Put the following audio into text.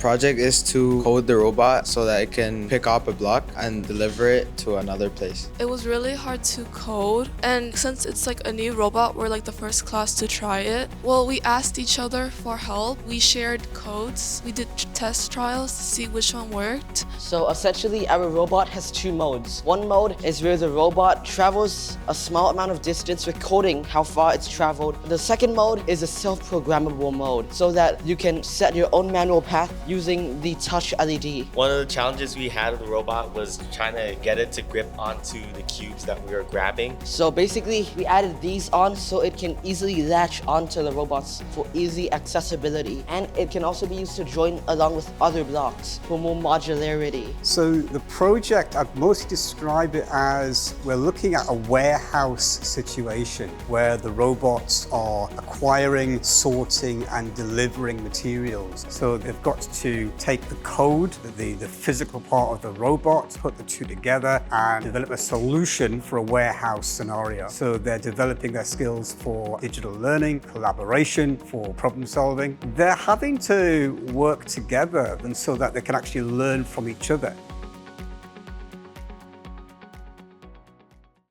project is to code the robot so that it can pick up a block and deliver it to another place. It was really hard to code, and since it's like a new robot, we're like the first class to try it. Well, we asked each other for help. We shared codes. We did test trials to see which one worked. So essentially, our robot has two modes. One mode is where the robot travels a small amount of distance, recording how far it's traveled. The second mode is a self-programmable mode, so that you can set your own manual path using the touch LED. One of the challenges we had with the robot was trying to get it to grip onto the cubes that we were grabbing. So basically, we added these on so it can easily latch onto the robots for easy accessibility. And it can also be used to join along with other blocks for more modularity. So the project, I'd mostly describe it as we're looking at a warehouse situation where the robots are acquiring, sorting and delivering materials. So they've got to take the code, the physical part of the robot, put the two together and develop a solution for a warehouse scenario. So they're developing their skills for digital learning, collaboration, for problem solving. They're having to work together and so that they can actually learn from each other.